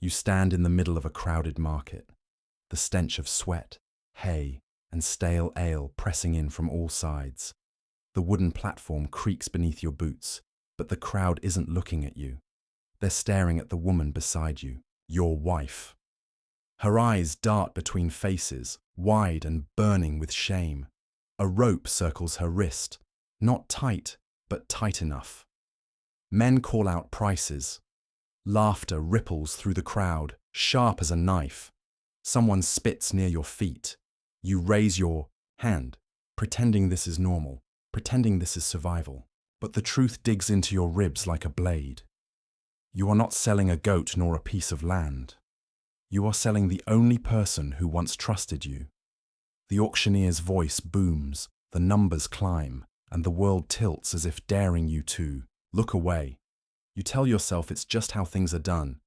You stand in the middle of a crowded market, the stench of sweat, hay, and stale ale pressing in from all sides. The wooden platform creaks beneath your boots, but the crowd isn't looking at you. They're staring at the woman beside you, your wife. Her eyes dart between faces, wide and burning with shame. A rope circles her wrist, not tight, but tight enough. Men call out prices. Laughter ripples through the crowd, sharp as a knife. Someone spits near your feet. You raise your hand, pretending this is normal, pretending this is survival. But the truth digs into your ribs like a blade. You are not selling a goat nor a piece of land. You are selling the only person who once trusted you. The auctioneer's voice booms, the numbers climb, and the world tilts as if daring you to look away. You tell yourself it's just how things are done.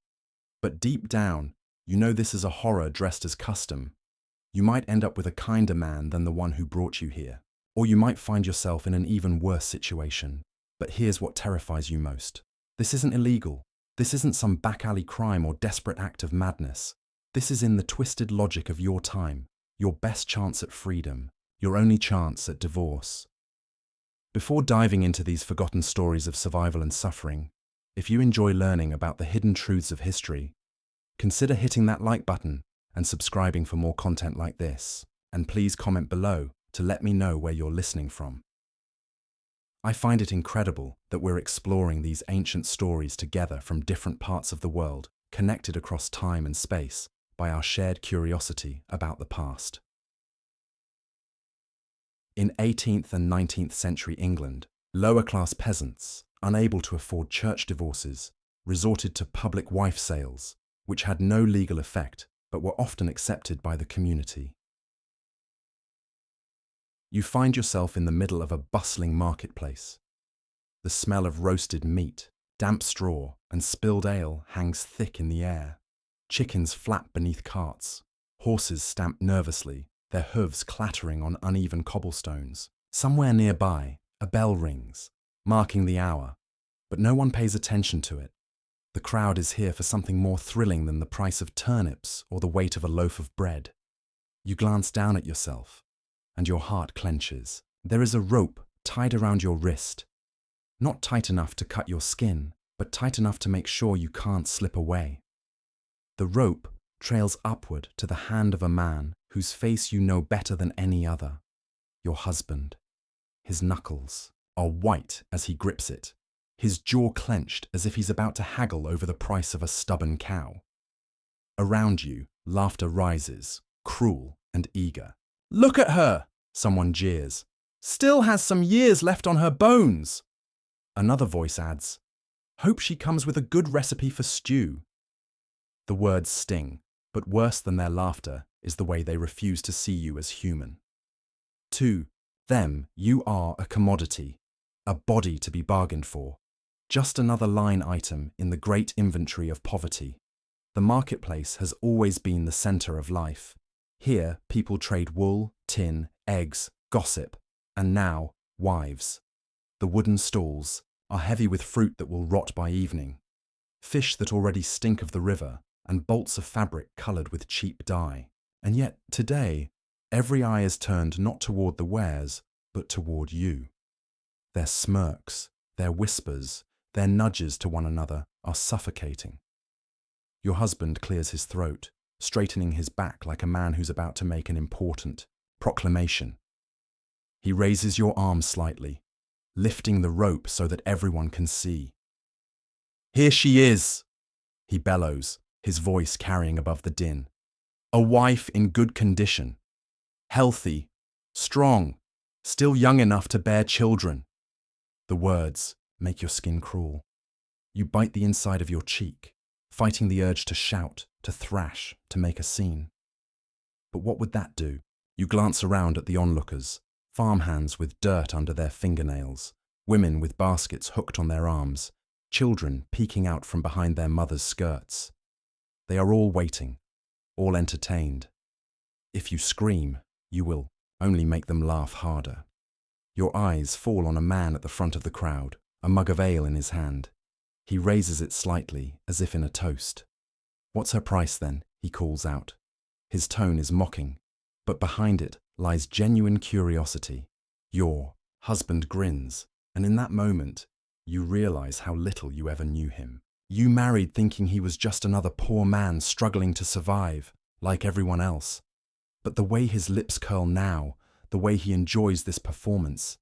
But deep down, you know this is a horror dressed as custom. You might end up with a kinder man than the one who brought you here. Or you might find yourself in an even worse situation. But here's what terrifies you most. This isn't illegal. This isn't some back-alley crime or desperate act of madness. This is in the twisted logic of your time, your best chance at freedom, your only chance at divorce. Before diving into these forgotten stories of survival and suffering, if you enjoy learning about the hidden truths of history, consider hitting that like button and subscribing for more content like this. And please comment below to let me know where you're listening from. I find it incredible that we're exploring these ancient stories together from different parts of the world, connected across time and space by our shared curiosity about the past. In 18th and 19th century England, lower-class peasants, unable to afford church divorces, resorted to public wife sales, which had no legal effect but were often accepted by the community. You find yourself in the middle of a bustling marketplace. The smell of roasted meat, damp straw, and spilled ale hangs thick in the air. Chickens flap beneath carts. Horses stamp nervously, their hooves clattering on uneven cobblestones. Somewhere nearby, a bell rings, marking the hour, but no one pays attention to it. The crowd is here for something more thrilling than the price of turnips or the weight of a loaf of bread. You glance down at yourself, and your heart clenches. There is a rope tied around your wrist, not tight enough to cut your skin, but tight enough to make sure you can't slip away. The rope trails upward to the hand of a man whose face you know better than any other, your husband. His knuckles are white as he grips it, his jaw clenched as if he's about to haggle over the price of a stubborn cow. Around you, laughter rises, cruel and eager. "Look at her!" someone jeers. "Still has some years left on her bones." Another voice adds, "Hope she comes with a good recipe for stew." The words sting, but worse than their laughter is the way they refuse to see you as human. To them, you are a commodity, a body to be bargained for, just another line item in the great inventory of poverty. The marketplace has always been the center of life. Here, people trade wool, tin, eggs, gossip, and now, wives. The wooden stalls are heavy with fruit that will rot by evening, fish that already stink of the river, and bolts of fabric coloured with cheap dye. And yet, today, every eye is turned not toward the wares, but toward you. Their smirks, their whispers, their nudges to one another are suffocating. Your husband clears his throat, straightening his back like a man who's about to make an important proclamation. He raises your arm slightly, lifting the rope so that everyone can see. "Here she is," he bellows, his voice carrying above the din. "A wife in good condition, healthy, strong, still young enough to bear children." The words make your skin crawl. You bite the inside of your cheek, fighting the urge to shout, to thrash, to make a scene. But what would that do? You glance around at the onlookers, farmhands with dirt under their fingernails, women with baskets hooked on their arms, children peeking out from behind their mothers' skirts. They are all waiting, all entertained. If you scream, you will only make them laugh harder. Your eyes fall on a man at the front of the crowd, a mug of ale in his hand. He raises it slightly, as if in a toast. What's her price then? He calls out. His tone is mocking, but behind it lies genuine curiosity. Your husband grins, and in that moment, you realize how little you ever knew him. You married thinking he was just another poor man struggling to survive, like everyone else. But the way his lips curl now, the way he enjoys this performance,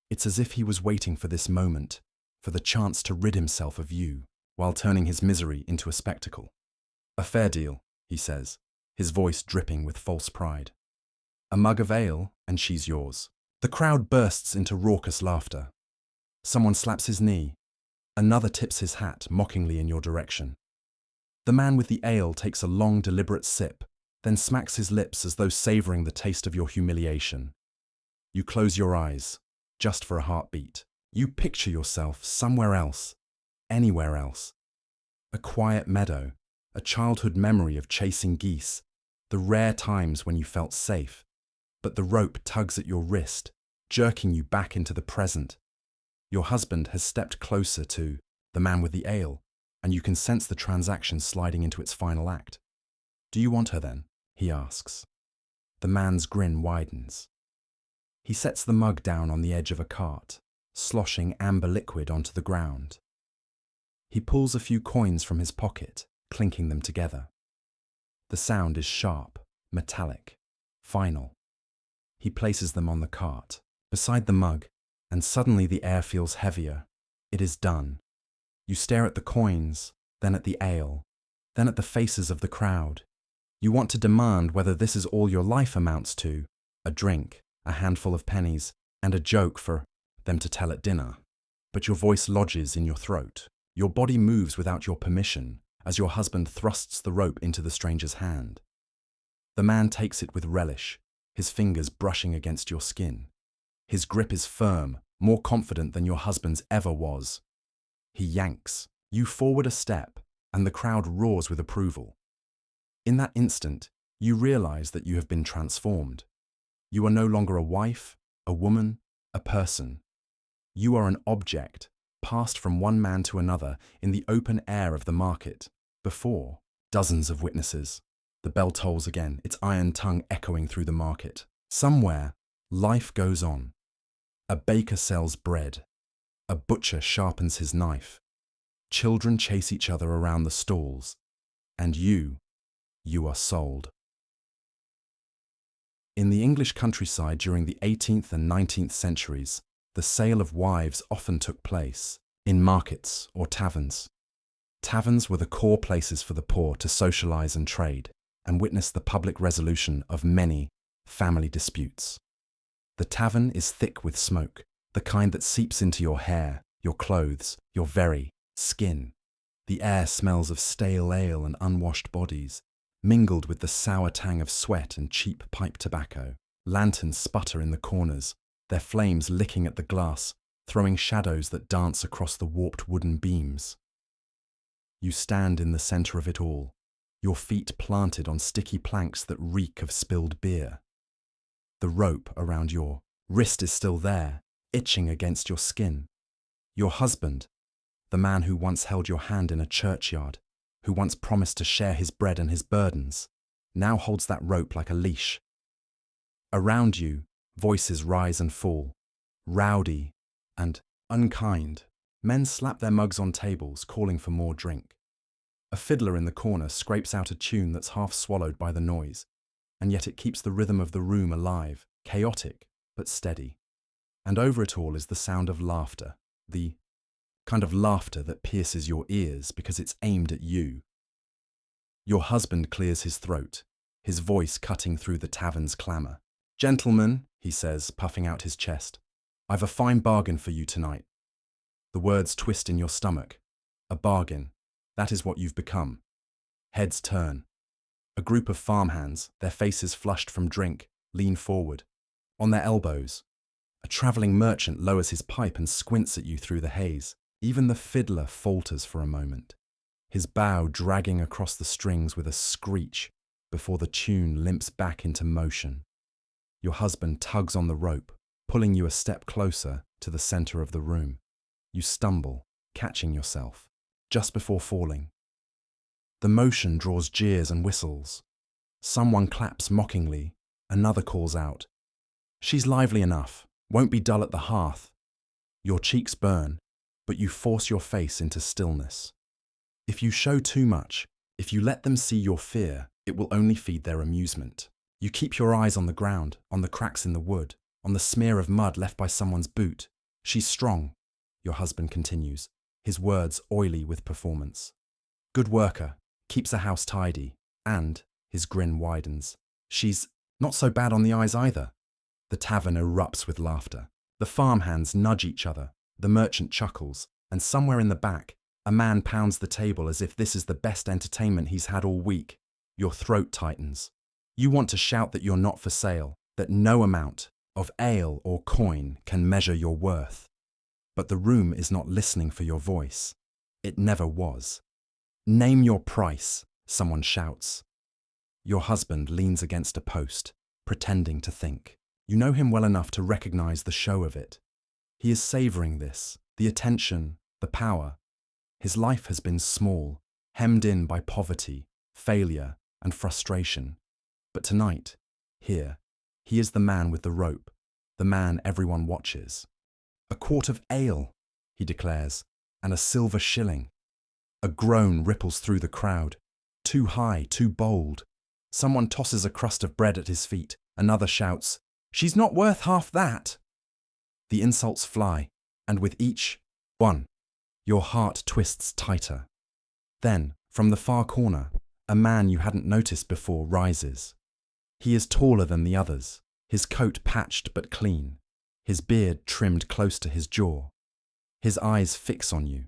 it's as if he was waiting for this moment, for the chance to rid himself of you, while turning his misery into a spectacle. A fair deal, he says, his voice dripping with false pride. A mug of ale, and she's yours. The crowd bursts into raucous laughter. Someone slaps his knee. Another tips his hat mockingly in your direction. The man with the ale takes a long, deliberate sip, then smacks his lips as though savouring the taste of your humiliation. You close your eyes, just for a heartbeat. You picture yourself somewhere else, anywhere else. A quiet meadow, a childhood memory of chasing geese, the rare times when you felt safe. But the rope tugs at your wrist, jerking you back into the present. Your husband has stepped closer to the man with the ale, and you can sense the transaction sliding into its final act. Do you want her then? He asks. The man's grin widens. He sets the mug down on the edge of a cart, sloshing amber liquid onto the ground. He pulls a few coins from his pocket, clinking them together. The sound is sharp, metallic, final. He places them on the cart, beside the mug, and suddenly the air feels heavier. It is done. You stare at the coins, then at the ale, then at the faces of the crowd. You want to demand whether this is all your life amounts to, a drink, a handful of pennies, and a joke for them to tell at dinner. But your voice lodges in your throat. Your body moves without your permission as your husband thrusts the rope into the stranger's hand. The man takes it with relish, his fingers brushing against your skin. His grip is firm, more confident than your husband's ever was. He yanks. You forward a step, and the crowd roars with approval. In that instant, you realize that you have been transformed. You are no longer a wife, a woman, a person. You are an object, passed from one man to another in the open air of the market. Before, dozens of witnesses. The bell tolls again, its iron tongue echoing through the market. Somewhere, life goes on. A baker sells bread. A butcher sharpens his knife. Children chase each other around the stalls. And you are sold. In the English countryside during the 18th and 19th centuries, the sale of wives often took place in markets or taverns. Taverns were the core places for the poor to socialize and trade, and witness the public resolution of many family disputes. The tavern is thick with smoke, the kind that seeps into your hair, your clothes, your very skin. The air smells of stale ale and unwashed bodies, mingled with the sour tang of sweat and cheap pipe tobacco. Lanterns sputter in the corners, their flames licking at the glass, throwing shadows that dance across the warped wooden beams. You stand in the center of it all, your feet planted on sticky planks that reek of spilled beer. The rope around your wrist is still there, itching against your skin. Your husband, the man who once held your hand in a churchyard, who once promised to share his bread and his burdens, now holds that rope like a leash. Around you, voices rise and fall, rowdy and unkind. Men slap their mugs on tables, calling for more drink. A fiddler in the corner scrapes out a tune that's half swallowed by the noise, and yet it keeps the rhythm of the room alive, chaotic but steady. And over it all is the sound of laughter, the kind of laughter that pierces your ears because it's aimed at you. Your husband clears his throat, his voice cutting through the tavern's clamour. "Gentlemen," he says, puffing out his chest, "I've a fine bargain for you tonight." The words twist in your stomach. A bargain. That is what you've become. Heads turn. A group of farmhands, their faces flushed from drink, lean forward. On their elbows, a travelling merchant lowers his pipe and squints at you through the haze. Even the fiddler falters for a moment, his bow dragging across the strings with a screech before the tune limps back into motion. Your husband tugs on the rope, pulling you a step closer to the center of the room. You stumble, catching yourself, just before falling. The motion draws jeers and whistles. Someone claps mockingly, another calls out. She's lively enough, won't be dull at the hearth. Your cheeks burn, but you force your face into stillness. If you show too much, if you let them see your fear, it will only feed their amusement. You keep your eyes on the ground, on the cracks in the wood, on the smear of mud left by someone's boot. She's strong, your husband continues, his words oily with performance. Good worker, keeps a house tidy, and, his grin widens, she's not so bad on the eyes either. The tavern erupts with laughter. The farmhands nudge each other, the merchant chuckles, and somewhere in the back, a man pounds the table as if this is the best entertainment he's had all week. Your throat tightens. You want to shout that you're not for sale, that no amount of ale or coin can measure your worth. But the room is not listening for your voice. It never was. Name your price, someone shouts. Your husband leans against a post, pretending to think. You know him well enough to recognize the show of it. He is savoring this, the attention, the power. His life has been small, hemmed in by poverty, failure, and frustration. But tonight, here, he is the man with the rope, the man everyone watches. "A quart of ale," he declares, "and a silver shilling." A groan ripples through the crowd. Too high, too bold. Someone tosses a crust of bread at his feet. Another shouts, "She's not worth half that." The insults fly, and with each one, your heart twists tighter. Then, from the far corner, a man you hadn't noticed before rises. He is taller than the others, his coat patched but clean, his beard trimmed close to his jaw. His eyes fix on you,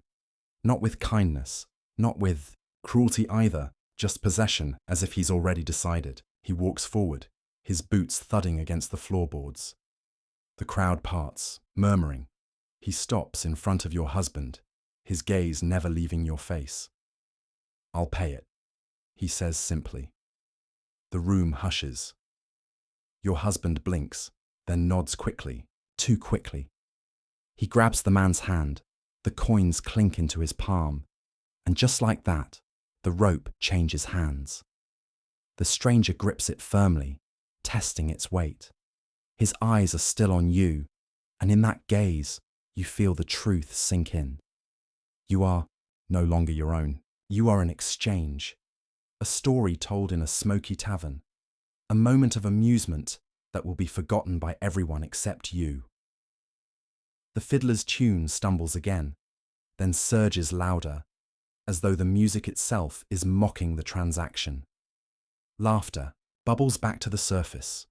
not with kindness, not with cruelty either, just possession, as if he's already decided. He walks forward, his boots thudding against the floorboards. The crowd parts, murmuring. He stops in front of your husband, his gaze never leaving your face. "I'll pay it," he says simply. The room hushes. Your husband blinks, then nods quickly, too quickly. He grabs the man's hand, the coins clink into his palm, and just like that, the rope changes hands. The stranger grips it firmly, testing its weight. His eyes are still on you, and in that gaze, you feel the truth sink in. You are no longer your own. You are an exchange, a story told in a smoky tavern, a moment of amusement that will be forgotten by everyone except you. The fiddler's tune stumbles again, then surges louder, as though the music itself is mocking the transaction. Laughter bubbles back to the surface.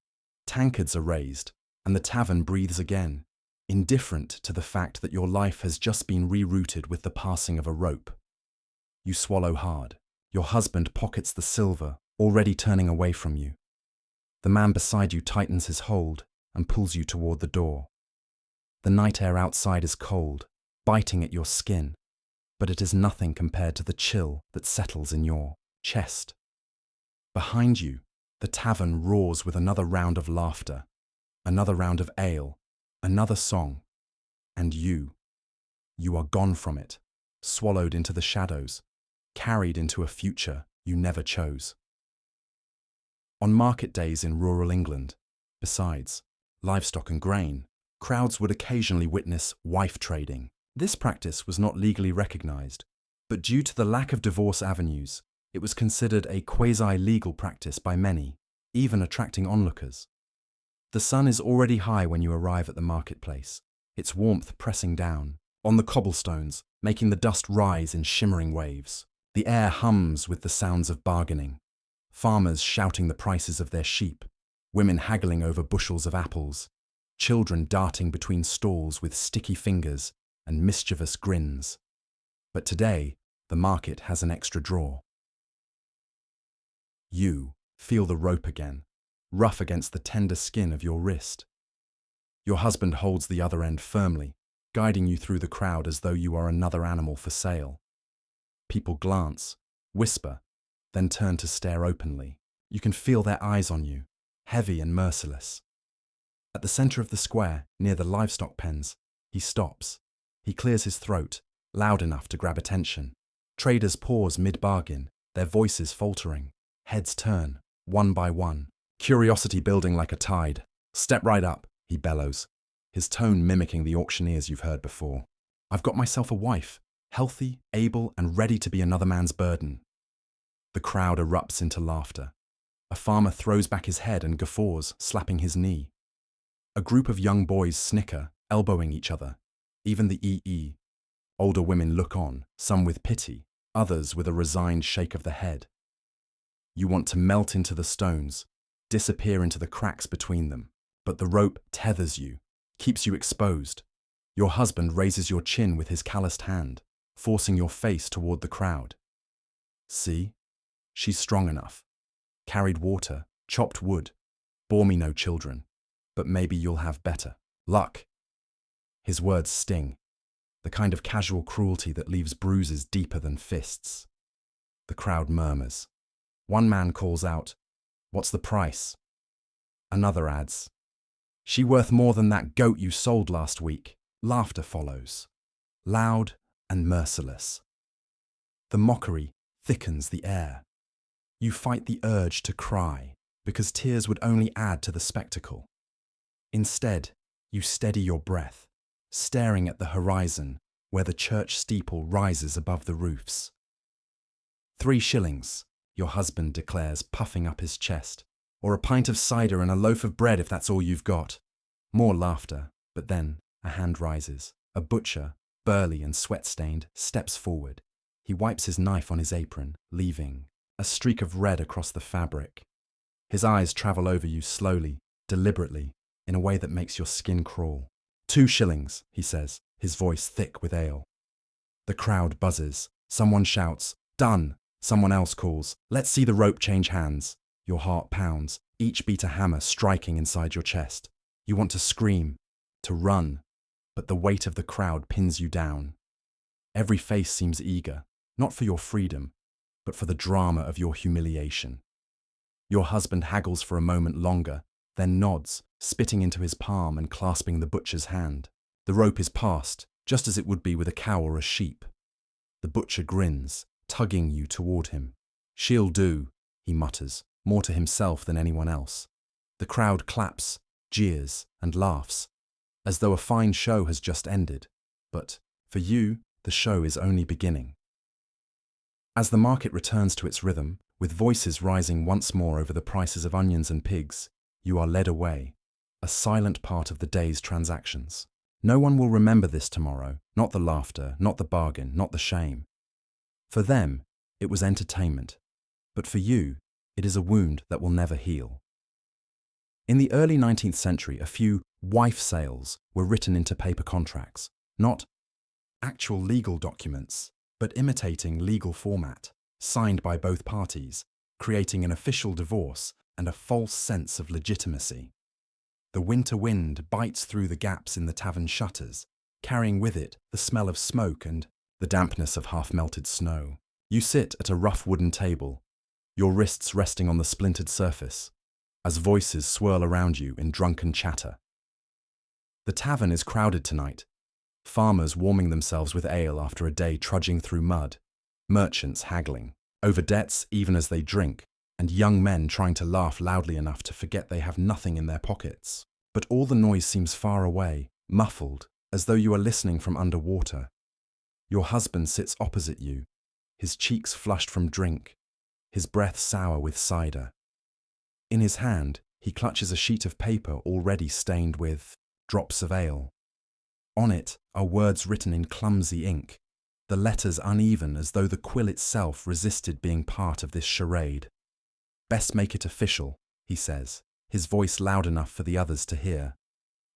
Tankards are raised, and the tavern breathes again, indifferent to the fact that your life has just been rerouted with the passing of a rope. You swallow hard. Your husband pockets the silver, already turning away from you. The man beside you tightens his hold and pulls you toward the door. The night air outside is cold, biting at your skin, but it is nothing compared to the chill that settles in your chest. Behind you, the tavern roars with another round of laughter, another round of ale, another song, and you are gone from it, swallowed into the shadows, carried into a future you never chose. On market days in rural England, besides livestock and grain, crowds would occasionally witness wife trading. This practice was not legally recognized, but due to the lack of divorce avenues, it was considered a quasi-legal practice by many, even attracting onlookers. The sun is already high when you arrive at the marketplace, its warmth pressing down on the cobblestones, making the dust rise in shimmering waves. The air hums with the sounds of bargaining. Farmers shouting the prices of their sheep, women haggling over bushels of apples, children darting between stalls with sticky fingers and mischievous grins. But today, the market has an extra draw. You feel the rope again, rough against the tender skin of your wrist. Your husband holds the other end firmly, guiding you through the crowd as though you are another animal for sale. People glance, whisper, then turn to stare openly. You can feel their eyes on you, heavy and merciless. At the center of the square, near the livestock pens, he stops. He clears his throat, loud enough to grab attention. Traders pause mid-bargain, their voices faltering. Heads turn, one by one, curiosity building like a tide. "Step right up," he bellows, his tone mimicking the auctioneers you've heard before. "I've got myself a wife, healthy, able, and ready to be another man's burden." The crowd erupts into laughter. A farmer throws back his head and guffaws, slapping his knee. A group of young boys snicker, elbowing each other. Even the EE. Older women look on, some with pity, others with a resigned shake of the head. You want to melt into the stones, disappear into the cracks between them, but the rope tethers you, keeps you exposed. Your husband raises your chin with his calloused hand, forcing your face toward the crowd. "See? She's strong enough. Carried water, chopped wood, bore me no children, but maybe you'll have better luck." His words sting, the kind of casual cruelty that leaves bruises deeper than fists. The crowd murmurs. One man calls out, "What's the price?" Another adds, "She worth more than that goat you sold last week." Laughter follows, loud and merciless. The mockery thickens the air. You fight the urge to cry, because tears would only add to the spectacle. Instead, you steady your breath, staring at the horizon where the church steeple rises above the roofs. 3 shillings, your husband declares, puffing up his chest. "Or a pint of cider and a loaf of bread if that's all you've got." More laughter, but then a hand rises. A butcher, burly and sweat-stained, steps forward. He wipes his knife on his apron, leaving a streak of red across the fabric. His eyes travel over you slowly, deliberately, in a way that makes your skin crawl. 2 shillings, he says, his voice thick with ale. The crowd buzzes. Someone shouts, "Done!" Someone else calls, "Let's see the rope change hands." Your heart pounds, each beat a hammer striking inside your chest. You want to scream, to run, but the weight of the crowd pins you down. Every face seems eager, not for your freedom, but for the drama of your humiliation. Your husband haggles for a moment longer, then nods, spitting into his palm and clasping the butcher's hand. The rope is passed, just as it would be with a cow or a sheep. The butcher grins, tugging you toward him. "She'll do," he mutters, more to himself than anyone else. The crowd claps, jeers, and laughs, as though a fine show has just ended. But, for you, the show is only beginning. As the market returns to its rhythm, with voices rising once more over the prices of onions and pigs, you are led away, a silent part of the day's transactions. No one will remember this tomorrow, not the laughter, not the bargain, not the shame. For them, it was entertainment, but for you, it is a wound that will never heal. In the early 19th century, a few wife sales were written into paper contracts, not actual legal documents, but imitating legal format, signed by both parties, creating an official divorce and a false sense of legitimacy. The winter wind bites through the gaps in the tavern shutters, carrying with it the smell of smoke and the dampness of half-melted snow. You sit at a rough wooden table, your wrists resting on the splintered surface, as voices swirl around you in drunken chatter. The tavern is crowded tonight, farmers warming themselves with ale after a day trudging through mud, merchants haggling over debts even as they drink, and young men trying to laugh loudly enough to forget they have nothing in their pockets. But all the noise seems far away, muffled, as though you are listening from underwater. Your husband sits opposite you, his cheeks flushed from drink, his breath sour with cider. In his hand, he clutches a sheet of paper already stained with drops of ale. On it are words written in clumsy ink, the letters uneven as though the quill itself resisted being part of this charade. "Best make it official," he says, his voice loud enough for the others to hear.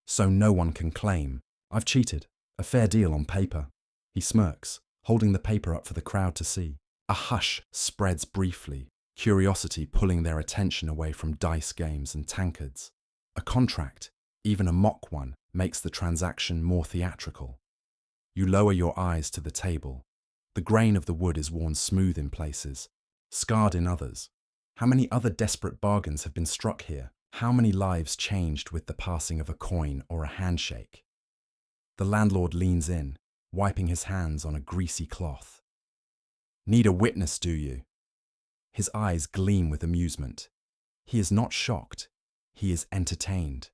"So no one can claim. I've cheated. A fair deal on paper." He smirks, holding the paper up for the crowd to see. A hush spreads briefly, curiosity pulling their attention away from dice games and tankards. A contract, even a mock one, makes the transaction more theatrical. You lower your eyes to the table. The grain of the wood is worn smooth in places, scarred in others. How many other desperate bargains have been struck here? How many lives changed with the passing of a coin or a handshake? The landlord leans in, wiping his hands on a greasy cloth. "Need a witness, do you?" His eyes gleam with amusement. He is not shocked. He is entertained.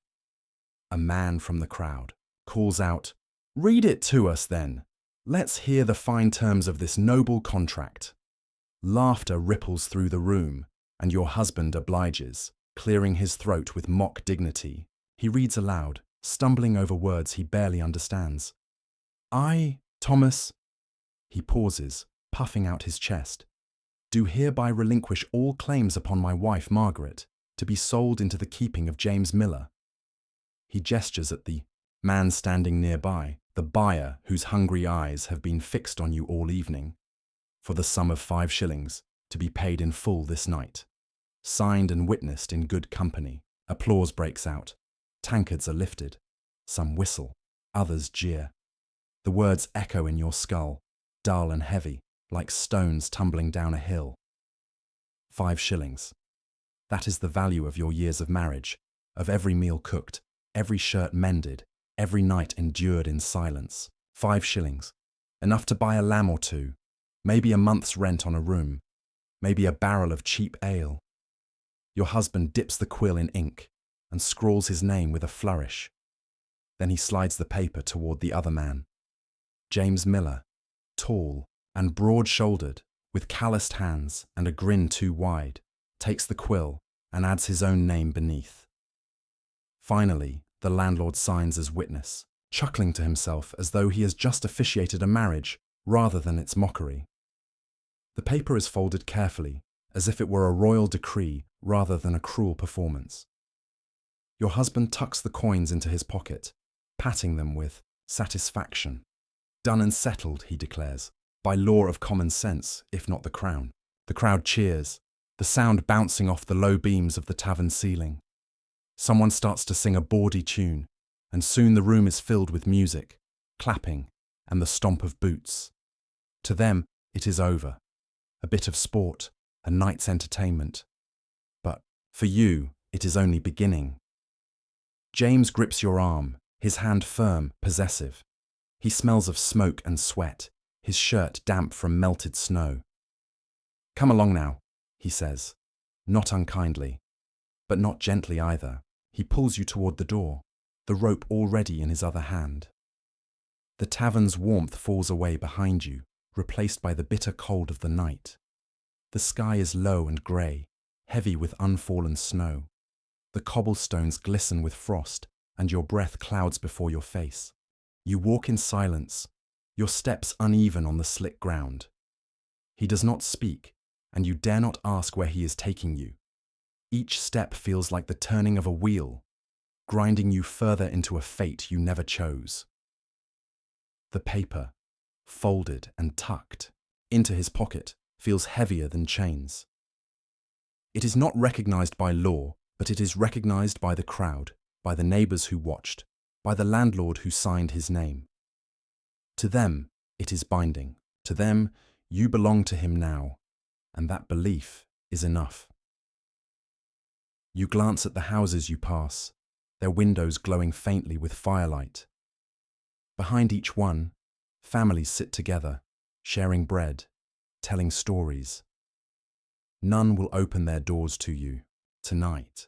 A man from the crowd calls out, "Read it to us, then. Let's hear the fine terms of this noble contract." Laughter ripples through the room, and your husband obliges, clearing his throat with mock dignity. He reads aloud, stumbling over words he barely understands. "I, Thomas," he pauses, puffing out his chest, "do hereby relinquish all claims upon my wife Margaret, to be sold into the keeping of James Miller." He gestures at the man standing nearby, the buyer whose hungry eyes have been fixed on you all evening, for the sum of 5 shillings, to be paid in full this night. Signed and witnessed in good company. Applause breaks out. Tankards are lifted. Some whistle, others jeer. The words echo in your skull, dull and heavy, like stones tumbling down a hill. 5 shillings. That is the value of your years of marriage, of every meal cooked, every shirt mended, every night endured in silence. 5 shillings. Enough to buy a lamb or two, maybe a month's rent on a room, maybe a barrel of cheap ale. Your husband dips the quill in ink and scrawls his name with a flourish. Then he slides the paper toward the other man. James Miller, tall and broad-shouldered, with calloused hands and a grin too wide, takes the quill and adds his own name beneath. Finally, the landlord signs as witness, chuckling to himself as though he has just officiated a marriage rather than its mockery. The paper is folded carefully, as if it were a royal decree rather than a cruel performance. Your husband tucks the coins into his pocket, patting them with satisfaction. "Done and settled," he declares, "by law of common sense, if not the crown." The crowd cheers, the sound bouncing off the low beams of the tavern ceiling. Someone starts to sing a bawdy tune, and soon the room is filled with music, clapping, and the stomp of boots. To them, it is over. A bit of sport, a night's entertainment. But for you, it is only beginning. James grips your arm, his hand firm, possessive. He smells of smoke and sweat, his shirt damp from melted snow. "Come along now," he says, not unkindly, but not gently either. He pulls you toward the door, the rope already in his other hand. The tavern's warmth falls away behind you, replaced by the bitter cold of the night. The sky is low and grey, heavy with unfallen snow. The cobblestones glisten with frost, and your breath clouds before your face. You walk in silence, your steps uneven on the slick ground. He does not speak, and you dare not ask where he is taking you. Each step feels like the turning of a wheel, grinding you further into a fate you never chose. The paper, folded and tucked into his pocket, feels heavier than chains. It is not recognized by law, but it is recognized by the crowd, by the neighbors who watched, by the landlord who signed his name. To them, it is binding. To them, you belong to him now, and that belief is enough. You glance at the houses you pass, their windows glowing faintly with firelight. Behind each one, families sit together, sharing bread, telling stories. None will open their doors to you tonight.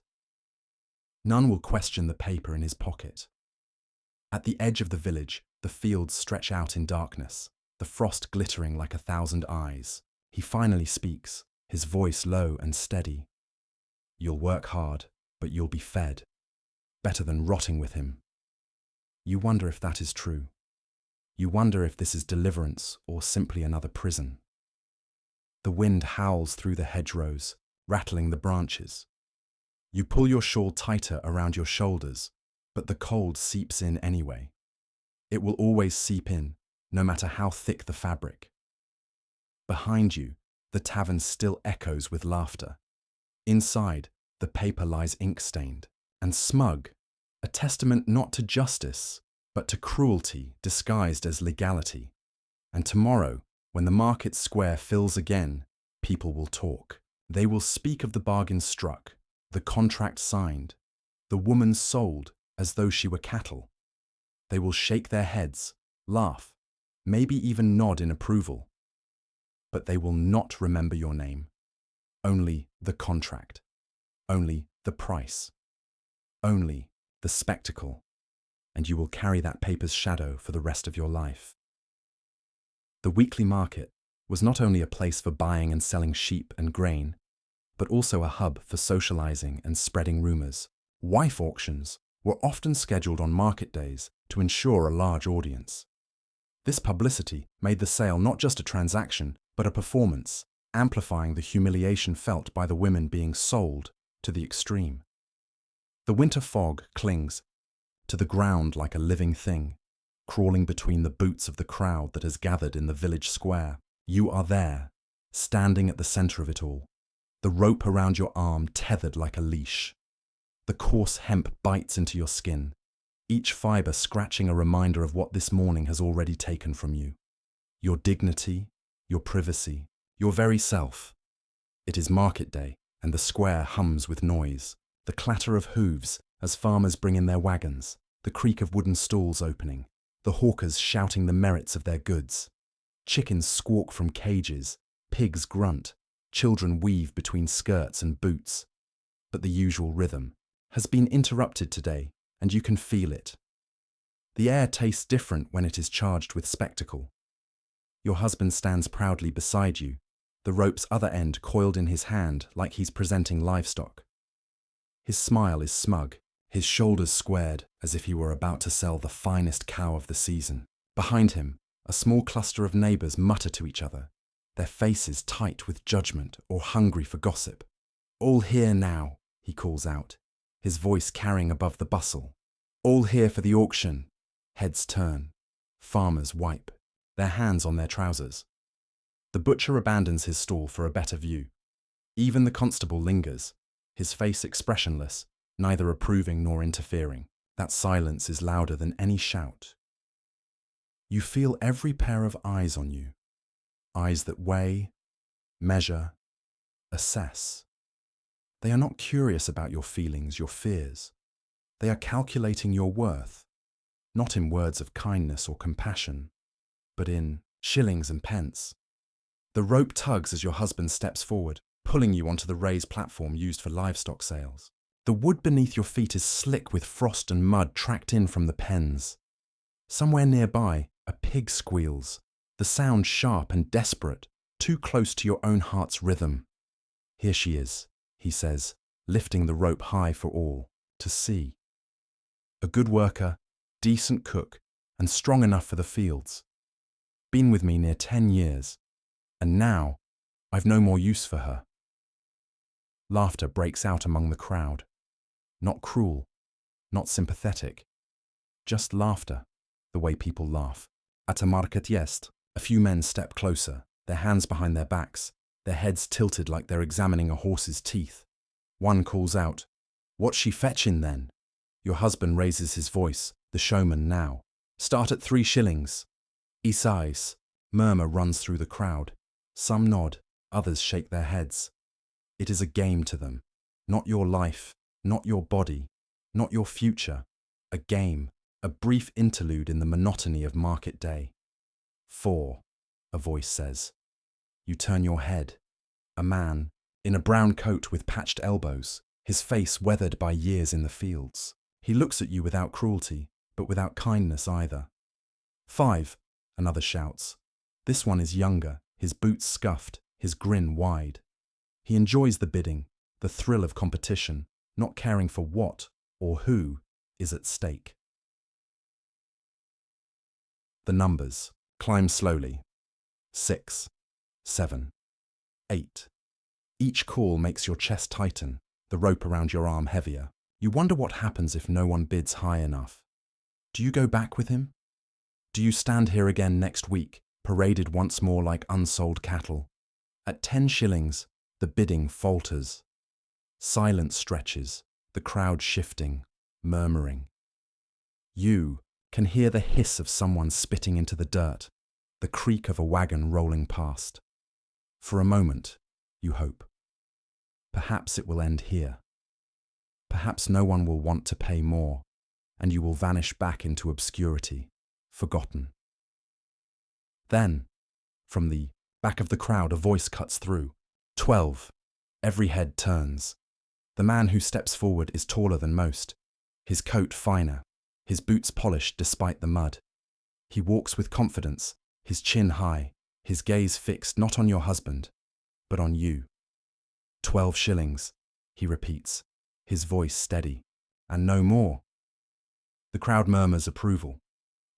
None will question the paper in his pocket. At the edge of the village, the fields stretch out in darkness, the frost glittering like 1,000 eyes. He finally speaks, his voice low and steady. "You'll work hard, but you'll be fed. Better than rotting with him." You wonder if that is true. You wonder if this is deliverance or simply another prison. The wind howls through the hedgerows, rattling the branches. You pull your shawl tighter around your shoulders, but the cold seeps in anyway. It will always seep in, no matter how thick the fabric. Behind you, the tavern still echoes with laughter. Inside, the paper lies ink-stained and smug, a testament not to justice, but to cruelty disguised as legality. And tomorrow, when the market square fills again, people will talk. They will speak of the bargain struck, the contract signed, the woman sold as though she were cattle. They will shake their heads, laugh, maybe even nod in approval. But they will not remember your name. only the contract, only the price, only the spectacle, and you will carry that paper's shadow for the rest of your life. The weekly market was not only a place for buying and selling sheep and grain, but also a hub for socializing and spreading rumors. Wife auctions were often scheduled on market days to ensure a large audience. This publicity made the sale not just a transaction, but a performance, amplifying the humiliation felt by the women being sold to the extreme. The winter fog clings to the ground like a living thing, crawling between the boots of the crowd that has gathered in the village square. You are there, standing at the center of it all, the rope around your arm tethered like a leash. The coarse hemp bites into your skin, each fiber scratching a reminder of what this morning has already taken from you. Your dignity, your privacy, your very self. It is market day, and the square hums with noise, the clatter of hooves as farmers bring in their wagons, the creak of wooden stalls opening, the hawkers shouting the merits of their goods. Chickens squawk from cages, pigs grunt, children weave between skirts and boots. But the usual rhythm has been interrupted today, and you can feel it. The air tastes different when it is charged with spectacle. Your husband stands proudly beside you, the rope's other end coiled in his hand like he's presenting livestock. His smile is smug, his shoulders squared as if he were about to sell the finest cow of the season. Behind him, a small cluster of neighbors mutter to each other, their faces tight with judgment or hungry for gossip. All here now, he calls out, his voice carrying above the bustle. All here for the auction. Heads turn. Farmers wipe, their hands on their trousers. The butcher abandons his stall for a better view. Even the constable lingers, his face expressionless, neither approving nor interfering. That silence is louder than any shout. You feel every pair of eyes on you, eyes that weigh, measure, assess. They are not curious about your feelings, your fears. They are calculating your worth, not in words of kindness or compassion, but in shillings and pence. The rope tugs as your husband steps forward, pulling you onto the raised platform used for livestock sales. The wood beneath your feet is slick with frost and mud tracked in from the pens. Somewhere nearby, a pig squeals, the sound sharp and desperate, too close to your own heart's rhythm. Here she is, he says, lifting the rope high for all to see. A good worker, decent cook, and strong enough for the fields. Been with me near 10 years, and now I've no more use for her. Laughter breaks out among the crowd. Not cruel, not sympathetic, just laughter, the way people laugh. At a market jest, a few men step closer, their hands behind their backs, their heads tilted like they're examining a horse's teeth. One calls out, "What's she fetchin' then?" Your husband raises his voice, the showman now. "Start at 3 shillings. Isais." Murmur runs through the crowd. Some nod, others shake their heads. It is a game to them. Not your life, not your body, not your future. A game, a brief interlude in the monotony of market day. 4, a voice says. You turn your head. A man, in a brown coat with patched elbows, his face weathered by years in the fields. He looks at you without cruelty, but without kindness either. 5, another shouts. This one is younger, his boots scuffed, his grin wide. He enjoys the bidding, the thrill of competition, not caring for what or who is at stake. The numbers climb slowly. 6, 7, 8. Each call makes your chest tighten, the rope around your arm heavier. You wonder what happens if no one bids high enough. Do you go back with him? Do you stand here again next week, paraded once more like unsold cattle? At 10 shillings, the bidding falters. Silence stretches, the crowd shifting, murmuring. You can hear the hiss of someone spitting into the dirt, the creak of a wagon rolling past. For a moment, you hope. Perhaps it will end here. Perhaps no one will want to pay more, and you will vanish back into obscurity, forgotten. Then, from the back of the crowd, a voice cuts through. 12. Every head turns. The man who steps forward is taller than most, his coat finer, his boots polished despite the mud. He walks with confidence, his chin high, his gaze fixed not on your husband, but on you. 12 shillings, he repeats, his voice steady. And no more. The crowd murmurs approval.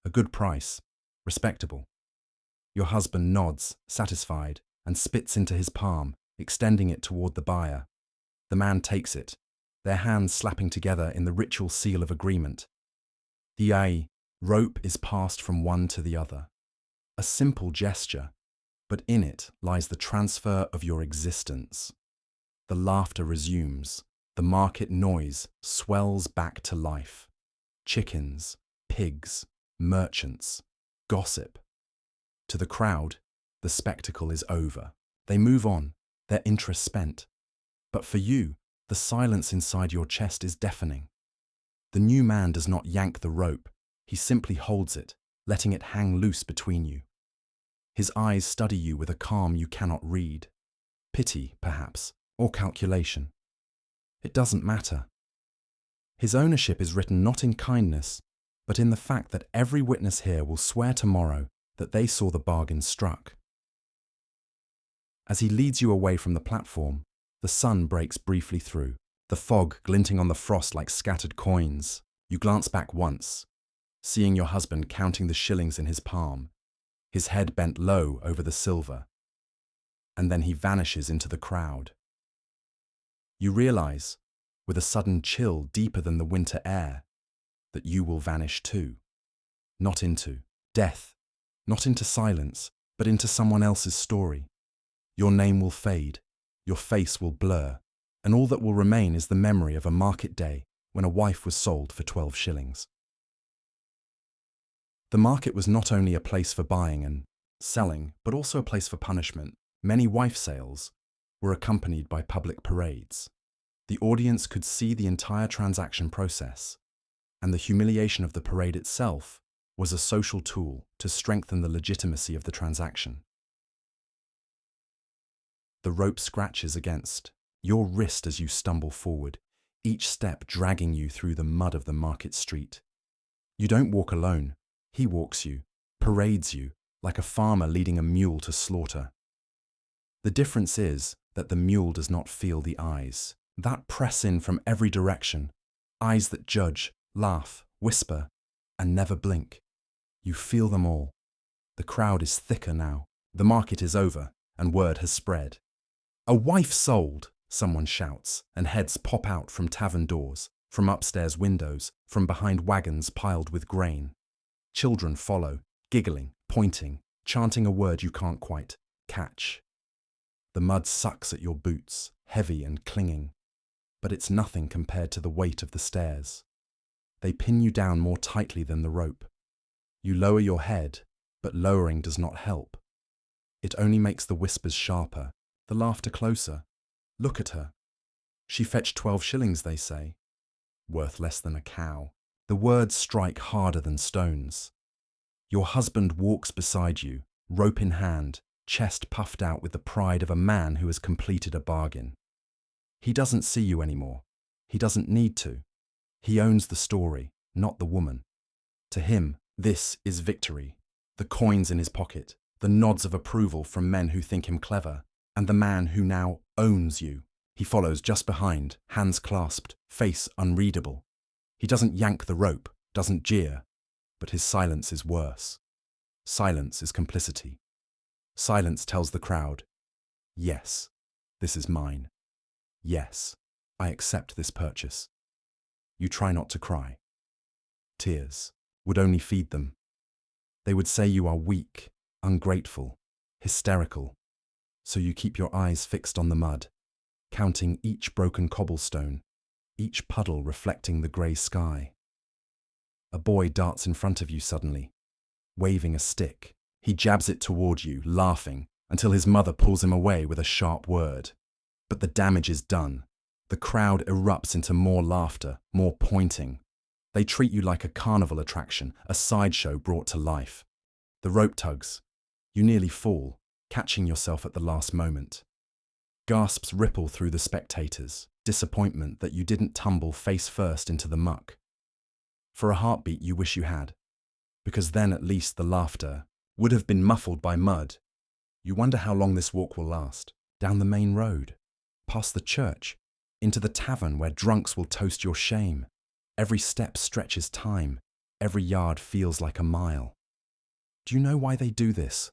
A good price, respectable. Your husband nods, satisfied, and spits into his palm, extending it toward the buyer. The man takes it, their hands slapping together in the ritual seal of agreement. The rope is passed from one to the other. A simple gesture, but in it lies the transfer of your existence. The laughter resumes. The market noise swells back to life. Chickens, pigs, merchants, gossip. To the crowd, the spectacle is over. They move on, their interest spent. But for you, the silence inside your chest is deafening. The new man does not yank the rope. He simply holds it, letting it hang loose between you. His eyes study you with a calm you cannot read. Pity, perhaps, or calculation. It doesn't matter. His ownership is written not in kindness, but in the fact that every witness here will swear tomorrow that they saw the bargain struck. As he leads you away from the platform, the sun breaks briefly through, the fog glinting on the frost like scattered coins. You glance back once, seeing your husband counting the shillings in his palm, his head bent low over the silver, and then he vanishes into the crowd. You realize, with a sudden chill deeper than the winter air, that you will vanish too. Not into death, not into silence, but into someone else's story. Your name will fade, your face will blur, and all that will remain is the memory of a market day when a wife was sold for 12 shillings. The market was not only a place for buying and selling, but also a place for punishment. Many wife sales were accompanied by public parades. The audience could see the entire transaction process, and the humiliation of the parade itself was a social tool to strengthen the legitimacy of the transaction. The rope scratches against your wrist as you stumble forward, each step dragging you through the mud of the market street. You don't walk alone. He walks you, parades you, like a farmer leading a mule to slaughter. The difference is that the mule does not feel the eyes that press in from every direction, eyes that judge, laugh, whisper, and never blink. You feel them all. The crowd is thicker now. The market is over, and word has spread. "A wife sold!" someone shouts, and heads pop out from tavern doors, from upstairs windows, from behind wagons piled with grain. Children follow, giggling, pointing, chanting a word you can't quite catch. The mud sucks at your boots, heavy and clinging, but it's nothing compared to the weight of the stairs. They pin you down more tightly than the rope. You lower your head, but lowering does not help. It only makes the whispers sharper, the laughter closer. Look at her. She fetched 12 shillings, they say. Worth less than a cow. The words strike harder than stones. Your husband walks beside you, rope in hand, chest puffed out with the pride of a man who has completed a bargain. He doesn't see you anymore. He doesn't need to. He owns the story, not the woman. To him, this is victory. The coins in his pocket, the nods of approval from men who think him clever, and the man who now owns you. He follows just behind, hands clasped, face unreadable. He doesn't yank the rope, doesn't jeer, but his silence is worse. Silence is complicity. Silence tells the crowd, yes, this is mine. Yes, I accept this purchase. You try not to cry. Tears would only feed them. They would say you are weak, ungrateful, hysterical. So you keep your eyes fixed on the mud, counting each broken cobblestone, each puddle reflecting the grey sky. A boy darts in front of you suddenly, waving a stick. He jabs it toward you, laughing, until his mother pulls him away with a sharp word. But the damage is done. The crowd erupts into more laughter, more pointing. They treat you like a carnival attraction, a sideshow brought to life. The rope tugs. You nearly fall, catching yourself at the last moment. Gasps ripple through the spectators, disappointment that you didn't tumble face first into the muck. For a heartbeat you wish you had, because then at least the laughter would have been muffled by mud. You wonder how long this walk will last. Down the main road, past the church, into the tavern where drunks will toast your shame. Every step stretches time. Every yard feels like a mile. Do you know why they do this?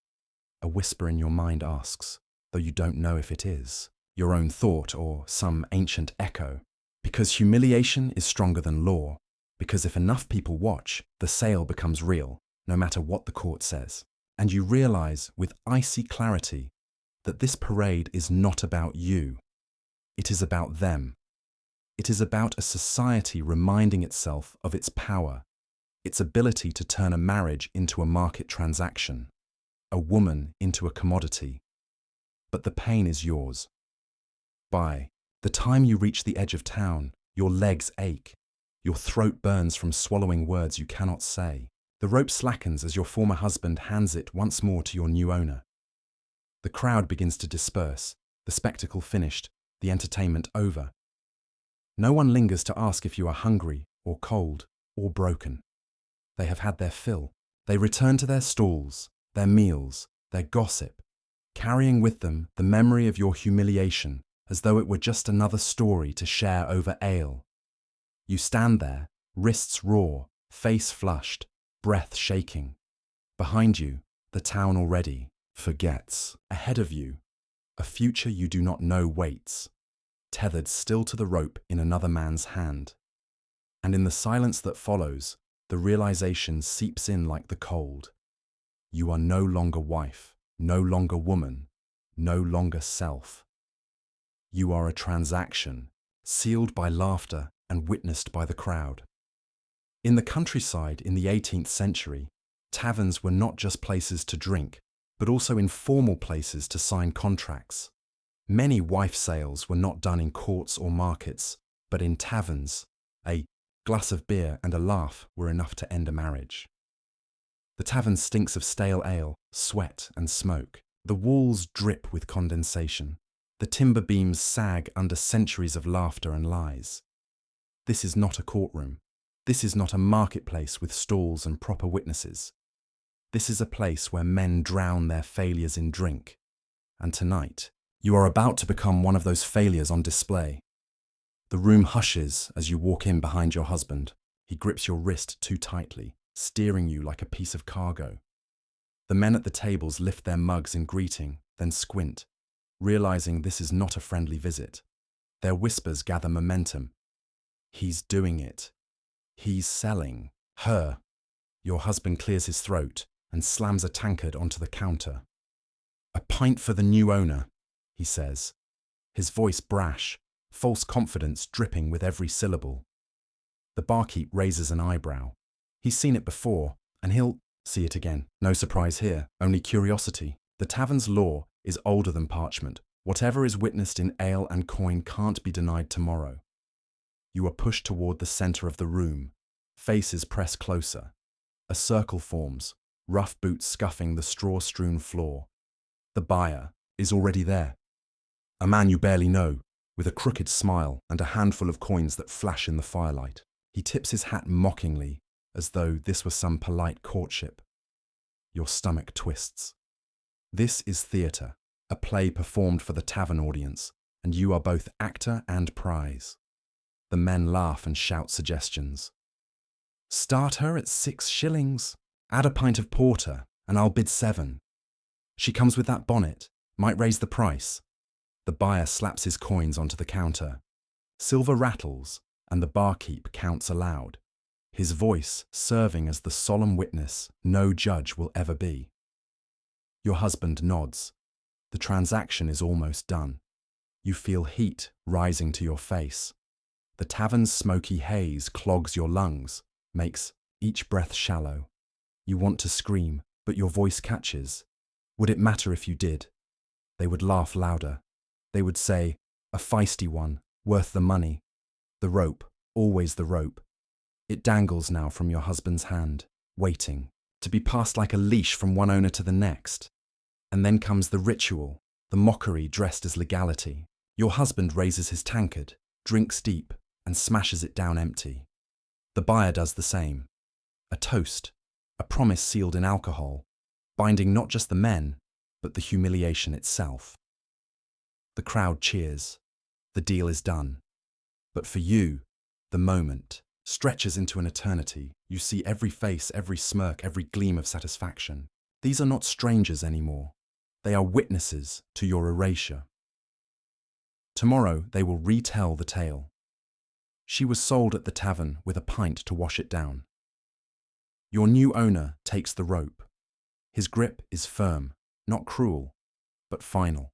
A whisper in your mind asks, though you don't know if it is your own thought or some ancient echo. Because humiliation is stronger than law. Because if enough people watch, the sale becomes real, no matter what the court says. And you realize with icy clarity that this parade is not about you. It is about them. It is about a society reminding itself of its power, its ability to turn a marriage into a market transaction, a woman into a commodity. But the pain is yours. By the time you reach the edge of town, your legs ache. Your throat burns from swallowing words you cannot say. The rope slackens as your former husband hands it once more to your new owner. The crowd begins to disperse, the spectacle finished, the entertainment over. No one lingers to ask if you are hungry or cold or broken. They have had their fill. They return to their stalls, their meals, their gossip, carrying with them the memory of your humiliation as though it were just another story to share over ale. You stand there, wrists raw, face flushed, breath shaking. Behind you, the town already forgets. Ahead of you, a future you do not know waits, tethered still to the rope in another man's hand. And in the silence that follows, the realization seeps in like the cold. You are no longer wife, no longer woman, no longer self. You are a transaction, sealed by laughter and witnessed by the crowd. In the countryside in the 18th century, taverns were not just places to drink, but also informal places to sign contracts. Many wife sales were not done in courts or markets, but in taverns. A glass of beer and a laugh were enough to end a marriage. The tavern stinks of stale ale, sweat and smoke. The walls drip with condensation. The timber beams sag under centuries of laughter and lies. This is not a courtroom. This is not a marketplace with stalls and proper witnesses. This is a place where men drown their failures in drink. And tonight, you are about to become one of those failures on display. The room hushes as you walk in behind your husband. He grips your wrist too tightly, steering you like a piece of cargo. The men at the tables lift their mugs in greeting, then squint, realizing this is not a friendly visit. Their whispers gather momentum. He's doing it. He's selling her. Your husband clears his throat and slams a tankard onto the counter. "A pint for the new owner," he says, his voice brash, false confidence dripping with every syllable. The barkeep raises an eyebrow. He's seen it before, and he'll see it again. No surprise here, only curiosity. The tavern's law is older than parchment. Whatever is witnessed in ale and coin can't be denied tomorrow. You are pushed toward the center of the room. Faces press closer. A circle forms, rough boots scuffing the straw-strewn floor. The buyer is already there. A man you barely know, with a crooked smile and a handful of coins that flash in the firelight. He tips his hat mockingly, as though this were some polite courtship. Your stomach twists. This is theatre, a play performed for the tavern audience, and you are both actor and prize. The men laugh and shout suggestions. "Start her at 6 shillings. Add a pint of porter, and I'll bid 7. She comes with that bonnet, might raise the price." The buyer slaps his coins onto the counter. Silver rattles, and the barkeep counts aloud, his voice serving as the solemn witness no judge will ever be. Your husband nods. The transaction is almost done. You feel heat rising to your face. The tavern's smoky haze clogs your lungs, makes each breath shallow. You want to scream, but your voice catches. Would it matter if you did? They would laugh louder. They would say, "A feisty one, worth the money." The rope, always the rope. It dangles now from your husband's hand, waiting, to be passed like a leash from one owner to the next. And then comes the ritual, the mockery dressed as legality. Your husband raises his tankard, drinks deep, and smashes it down empty. The buyer does the same. A toast, a promise sealed in alcohol, binding not just the men, but the humiliation itself. The crowd cheers. The deal is done. But for you, the moment stretches into an eternity. You see every face, every smirk, every gleam of satisfaction. These are not strangers anymore. They are witnesses to your erasure. Tomorrow they will retell the tale. She was sold at the tavern with a pint to wash it down. Your new owner takes the rope. His grip is firm, not cruel, but final.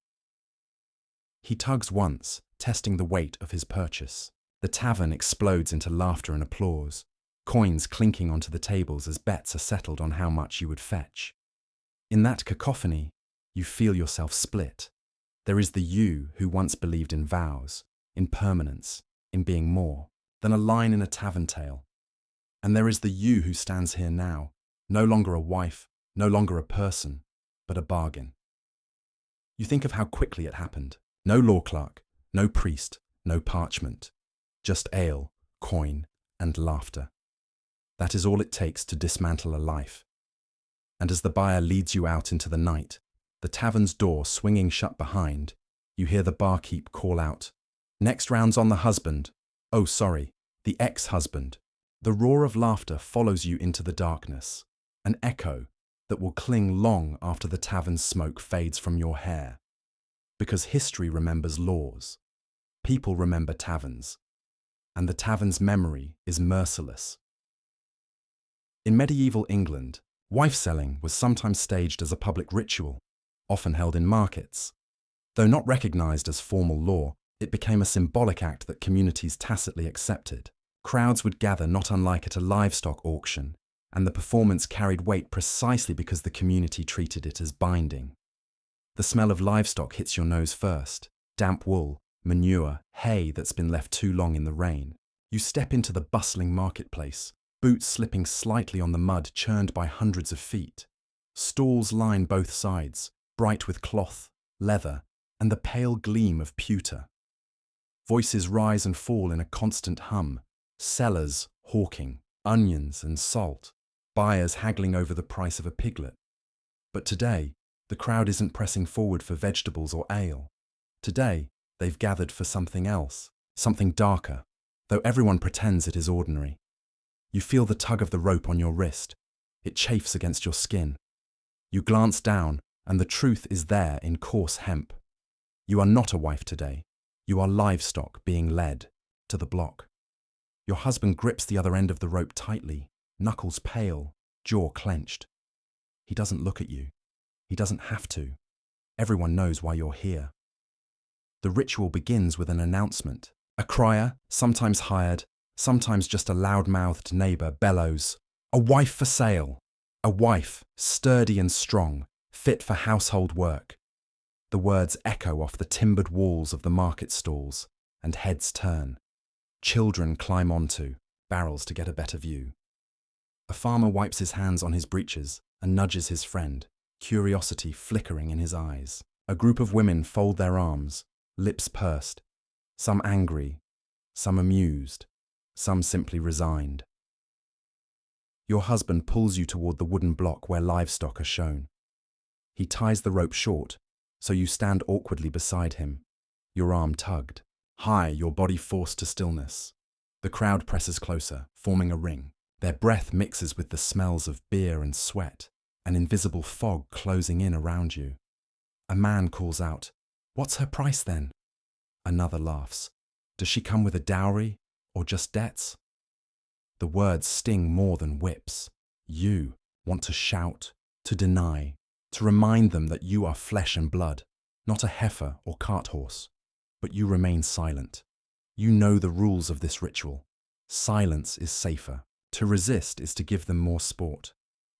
He tugs once, testing the weight of his purchase. The tavern explodes into laughter and applause, coins clinking onto the tables as bets are settled on how much you would fetch. In that cacophony, you feel yourself split. There is the you who once believed in vows, in permanence, in being more than a line in a tavern tale. And there is the you who stands here now, no longer a wife, no longer a person, but a bargain. You think of how quickly it happened. No law clerk, no priest, no parchment. Just ale, coin, and laughter. That is all it takes to dismantle a life. And as the buyer leads you out into the night, the tavern's door swinging shut behind, you hear the barkeep call out, "Next round's on the husband. Oh, sorry, the ex-husband." The roar of laughter follows you into the darkness, an echo that will cling long after the tavern's smoke fades from your hair. Because history remembers laws, people remember taverns, and the tavern's memory is merciless. In medieval England, wife-selling was sometimes staged as a public ritual, often held in markets. Though not recognized as formal law, it became a symbolic act that communities tacitly accepted. Crowds would gather not unlike at a livestock auction, and the performance carried weight precisely because the community treated it as binding. The smell of livestock hits your nose first. Damp wool, manure, hay that's been left too long in the rain. You step into the bustling marketplace, boots slipping slightly on the mud churned by hundreds of feet. Stalls line both sides, bright with cloth, leather, and the pale gleam of pewter. Voices rise and fall in a constant hum. Sellers hawking, onions and salt, buyers haggling over the price of a piglet. But today, the crowd isn't pressing forward for vegetables or ale. Today, they've gathered for something else, something darker, though everyone pretends it is ordinary. You feel the tug of the rope on your wrist. It chafes against your skin. You glance down, and the truth is there in coarse hemp. You are not a wife today. You are livestock being led to the block. Your husband grips the other end of the rope tightly, knuckles pale, jaw clenched. He doesn't look at you. He doesn't have to. Everyone knows why you're here. The ritual begins with an announcement. A crier, sometimes hired, sometimes just a loud-mouthed neighbour, bellows, "A wife for sale! A wife, sturdy and strong, fit for household work." The words echo off the timbered walls of the market stalls, and heads turn. Children climb onto barrels to get a better view. A farmer wipes his hands on his breeches and nudges his friend, curiosity flickering in his eyes. A group of women fold their arms, lips pursed, some angry, some amused, some simply resigned. Your husband pulls you toward the wooden block where livestock are shown. He ties the rope short, so you stand awkwardly beside him, your arm tugged. High, your body forced to stillness. The crowd presses closer, forming a ring. Their breath mixes with the smells of beer and sweat, an invisible fog closing in around you. A man calls out, "What's her price then?" Another laughs. Does she come with a dowry, or just debts? The words sting more than whips. You want to shout, to deny, to remind them that you are flesh and blood, not a heifer or cart horse. But you remain silent. You know the rules of this ritual. Silence is safer. To resist is to give them more sport,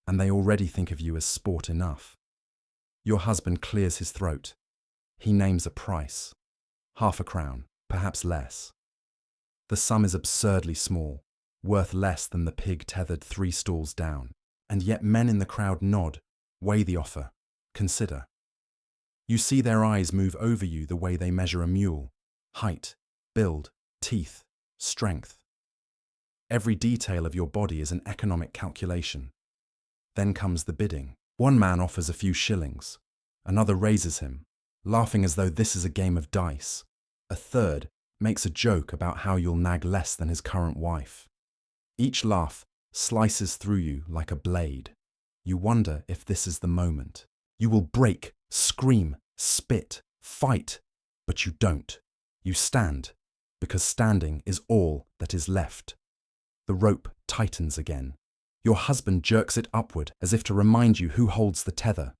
and they already think of you as sport enough. Your husband clears his throat. He names a price. 1/2 crown, perhaps less. The sum is absurdly small, worth less than the pig tethered 3 stalls down, and yet men in the crowd nod, weigh the offer, consider. You see their eyes move over you the way they measure a mule: height, build, teeth, strength. Every detail of your body is an economic calculation. Then comes the bidding. One man offers a few shillings. Another raises him, laughing as though this is a game of dice. A third makes a joke about how you'll nag less than his current wife. Each laugh slices through you like a blade. You wonder if this is the moment. You will break, scream, spit, fight, but you don't. You stand, because standing is all that is left. The rope tightens again. Your husband jerks it upward as if to remind you who holds the tether.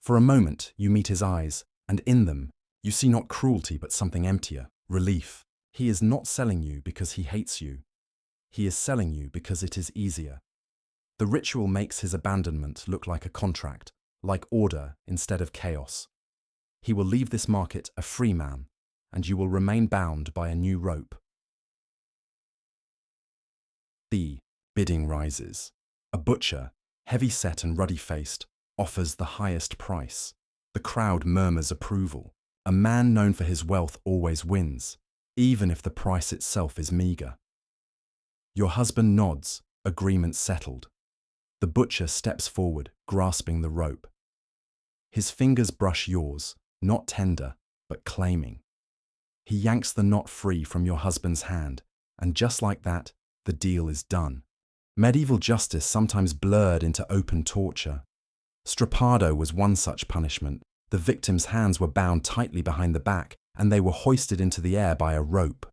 For a moment, you meet his eyes, and in them, you see not cruelty but something emptier: relief. He is not selling you because he hates you. He is selling you because it is easier. The ritual makes his abandonment look like a contract, like order instead of chaos. He will leave this market a free man, and you will remain bound by a new rope. The bidding rises. A butcher, heavy-set and ruddy-faced, offers the highest price. The crowd murmurs approval. A man known for his wealth always wins, even if the price itself is meager. Your husband nods, agreement settled. The butcher steps forward, grasping the rope. His fingers brush yours, not tender, but claiming. He yanks the knot free from your husband's hand, and just like that, the deal is done. Medieval justice sometimes blurred into open torture. Strappado was one such punishment. The victim's hands were bound tightly behind the back, and they were hoisted into the air by a rope.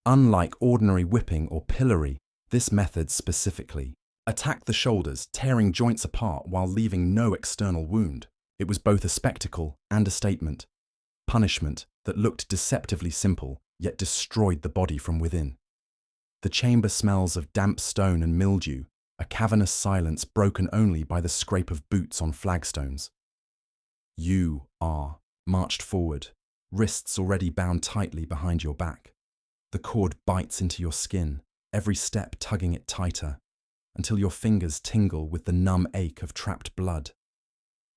Unlike ordinary whipping or pillory, this method specifically attacked the shoulders, tearing joints apart while leaving no external wound. It was both a spectacle and a statement. Punishment that looked deceptively simple, yet destroyed the body from within. The chamber smells of damp stone and mildew, a cavernous silence broken only by the scrape of boots on flagstones. You are marched forward, wrists already bound tightly behind your back. The cord bites into your skin, every step tugging it tighter, until your fingers tingle with the numb ache of trapped blood.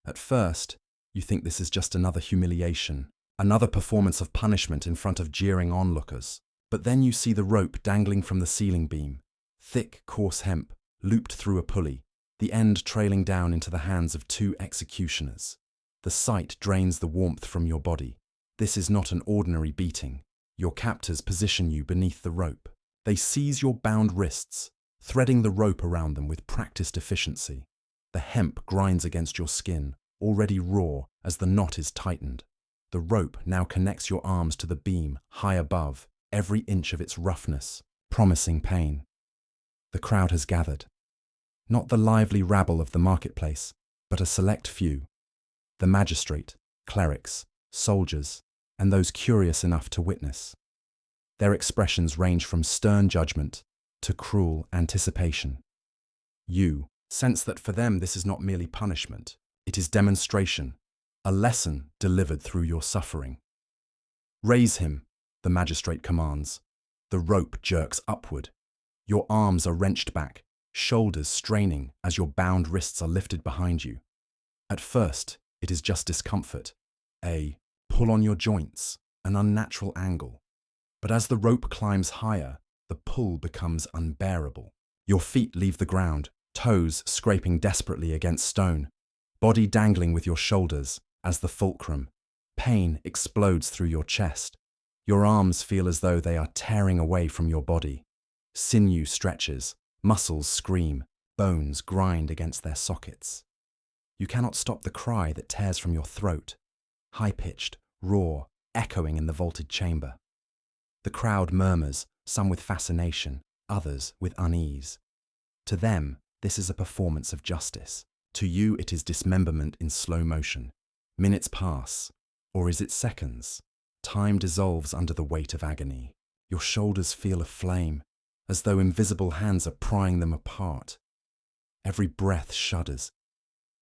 At first, you think this is just another humiliation, another performance of punishment in front of jeering onlookers. But then you see the rope dangling from the ceiling beam, thick, coarse hemp, looped through a pulley, the end trailing down into the hands of two executioners. The sight drains the warmth from your body. This is not an ordinary beating. Your captors position you beneath the rope. They seize your bound wrists, threading the rope around them with practiced efficiency. The hemp grinds against your skin, already raw as the knot is tightened. The rope now connects your arms to the beam high above, every inch of its roughness, promising pain. The crowd has gathered. Not the lively rabble of the marketplace, but a select few. The magistrate, clerics, soldiers, and those curious enough to witness. Their expressions range from stern judgment to cruel anticipation. You sense that for them this is not merely punishment, it is demonstration, a lesson delivered through your suffering. Raise him, the magistrate commands. The rope jerks upward. Your arms are wrenched back, shoulders straining as your bound wrists are lifted behind you. At first, it is just discomfort, a pull on your joints, an unnatural angle. But as the rope climbs higher, the pull becomes unbearable. Your feet leave the ground, toes scraping desperately against stone, body dangling with your shoulders as the fulcrum. Pain explodes through your chest. Your arms feel as though they are tearing away from your body. Sinew stretches, muscles scream, bones grind against their sockets. You cannot stop the cry that tears from your throat, high-pitched, raw, echoing in the vaulted chamber. The crowd murmurs, some with fascination, others with unease. To them, this is a performance of justice. To you, it is dismemberment in slow motion. Minutes pass, or is it seconds? Time dissolves under the weight of agony. Your shoulders feel aflame, as though invisible hands are prying them apart. Every breath shudders.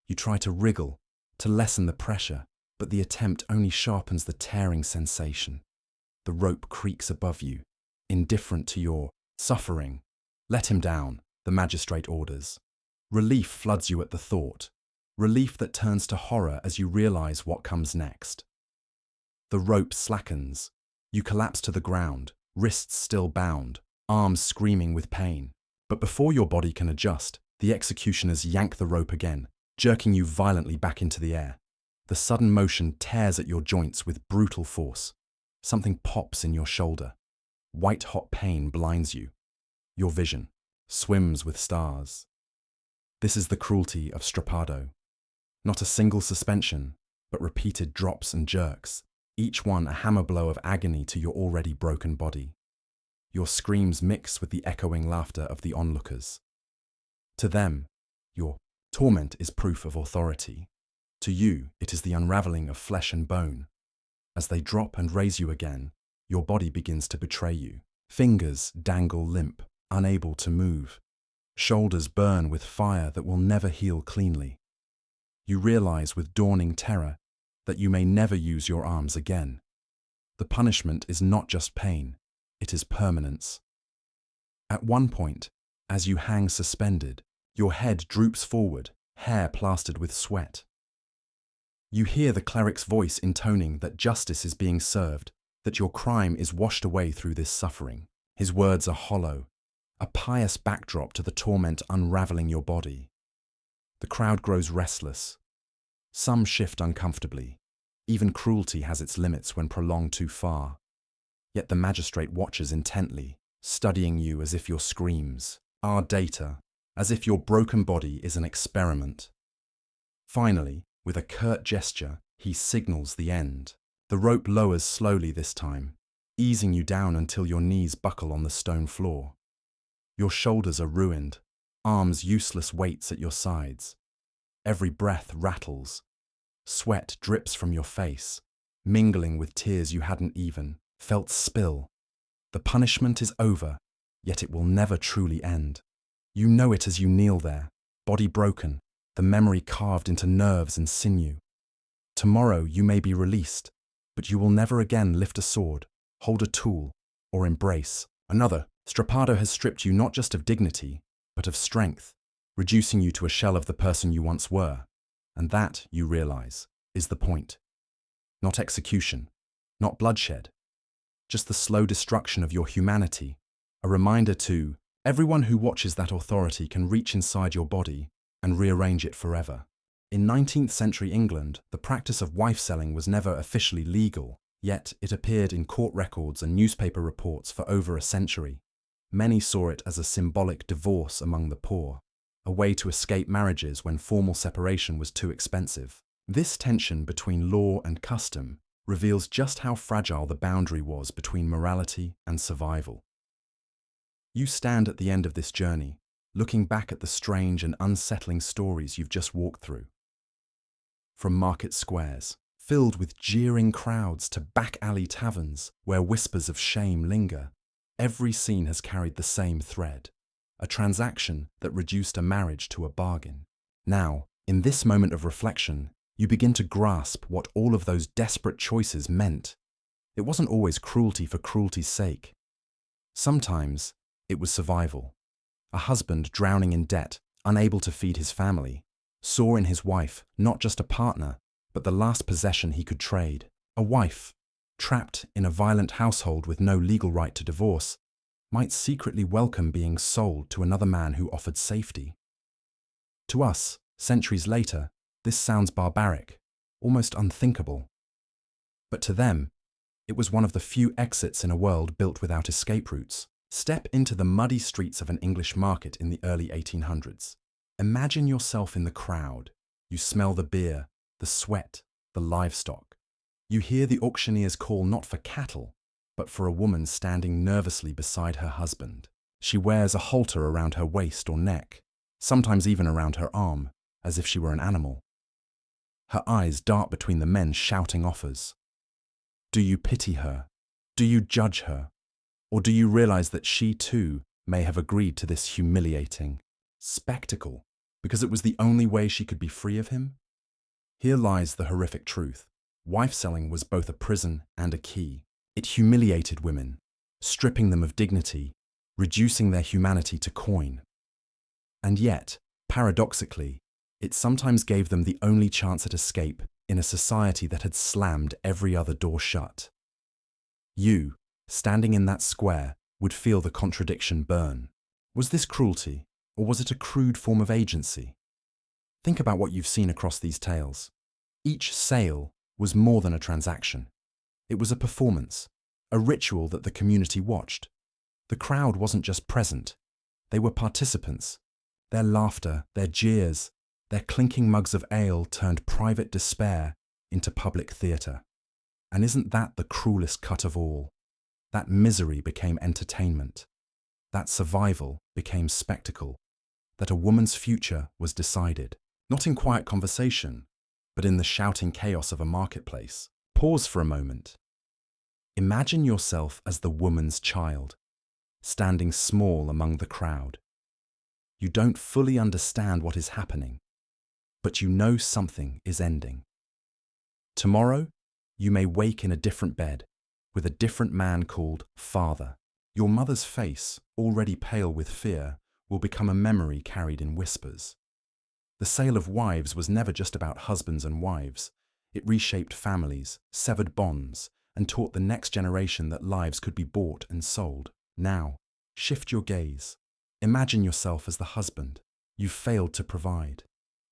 You try to wriggle, to lessen the pressure, but the attempt only sharpens the tearing sensation. The rope creaks above you, indifferent to your suffering. Let him down, the magistrate orders. Relief floods you at the thought. relief that turns to horror as you realize what comes next. The rope slackens. You collapse to the ground, wrists still bound, arms screaming with pain. But before your body can adjust, the executioners yank the rope again, jerking you violently back into the air. The sudden motion tears at your joints with brutal force. Something pops in your shoulder. White-hot pain blinds you. Your vision swims with stars. This is the cruelty of strappado. Not a single suspension, but repeated drops and jerks, each one a hammer blow of agony to your already broken body. Your screams mix with the echoing laughter of the onlookers. To them, your torment is proof of authority. To you, it is the unraveling of flesh and bone. As they drop and raise you again, your body begins to betray you. Fingers dangle limp, unable to move. Shoulders burn with fire that will never heal cleanly. You realize with dawning terror that you may never use your arms again. The punishment is not just pain, it is permanence. At one point, as you hang suspended, your head droops forward, hair plastered with sweat. You hear the cleric's voice intoning that justice is being served, that your crime is washed away through this suffering. His words are hollow, a pious backdrop to the torment unraveling your body. The crowd grows restless. Some shift uncomfortably. Even cruelty has its limits when prolonged too far. Yet the magistrate watches intently, studying you as if your screams are data, as if your broken body is an experiment. Finally, with a curt gesture, he signals the end. The rope lowers slowly this time, easing you down until your knees buckle on the stone floor. Your shoulders are ruined, arms useless weights at your sides. Every breath rattles. Sweat drips from your face, mingling with tears you hadn't even felt spill. The punishment is over, yet it will never truly end. You know it as you kneel there, body broken, the memory carved into nerves and sinew. Tomorrow you may be released, but you will never again lift a sword, hold a tool, or embrace another. Strappado has stripped you not just of dignity, but of strength, reducing you to a shell of the person you once were. And that, you realize, is the point. Not execution, not bloodshed, just the slow destruction of your humanity, a reminder to everyone who watches that authority can reach inside your body and rearrange it forever. In 19th century England, the practice of wife-selling was never officially legal, yet it appeared in court records and newspaper reports for over a century. Many saw it as a symbolic divorce among the poor, a way to escape marriages when formal separation was too expensive. This tension between law and custom reveals just how fragile the boundary was between morality and survival. You stand at the end of this journey, looking back at the strange and unsettling stories you've just walked through. From market squares, filled with jeering crowds, to back-alley taverns where whispers of shame linger, every scene has carried the same thread. A transaction that reduced a marriage to a bargain. Now, in this moment of reflection, you begin to grasp what all of those desperate choices meant. It wasn't always cruelty for cruelty's sake. Sometimes it was survival. A husband drowning in debt, unable to feed his family, saw in his wife not just a partner, but the last possession he could trade. A wife, trapped in a violent household with no legal right to divorce, might secretly welcome being sold to another man who offered safety. To us, centuries later, this sounds barbaric, almost unthinkable. But to them, it was one of the few exits in a world built without escape routes. Step into the muddy streets of an English market in the early 1800s. Imagine yourself in the crowd. You smell the beer, the sweat, the livestock. You hear the auctioneer's call not for cattle, but for a woman standing nervously beside her husband. She wears a halter around her waist or neck, sometimes even around her arm, as if she were an animal. Her eyes dart between the men shouting offers. Do you pity her? Do you judge her? Or do you realize that she too may have agreed to this humiliating spectacle because it was the only way she could be free of him? Here lies the horrific truth. Wife-selling was both a prison and a key. It humiliated women, stripping them of dignity, reducing their humanity to coin. And yet, paradoxically, It sometimes gave them the only chance at escape in a society that had slammed every other door shut. You, standing in that square, would feel the contradiction burn. Was this cruelty, or was it a crude form of agency? Think about what you've seen across these tales. Each sale was more than a transaction. It was a performance, a ritual that the community watched. The crowd wasn't just present, they were participants. Their laughter, their jeers, their clinking mugs of ale turned private despair into public theatre. And isn't that the cruelest cut of all? That misery became entertainment. That survival became spectacle. That a woman's future was decided, not in quiet conversation, but in the shouting chaos of a marketplace. Pause for a moment. Imagine yourself as the woman's child, standing small among the crowd. You don't fully understand what is happening, but you know something is ending. Tomorrow, you may wake in a different bed, with a different man called Father. Your mother's face, already pale with fear, will become a memory carried in whispers. The sale of wives was never just about husbands and wives. It reshaped families, severed bonds, and taught the next generation that lives could be bought and sold. Now, shift your gaze. Imagine yourself as the husband. You've failed to provide.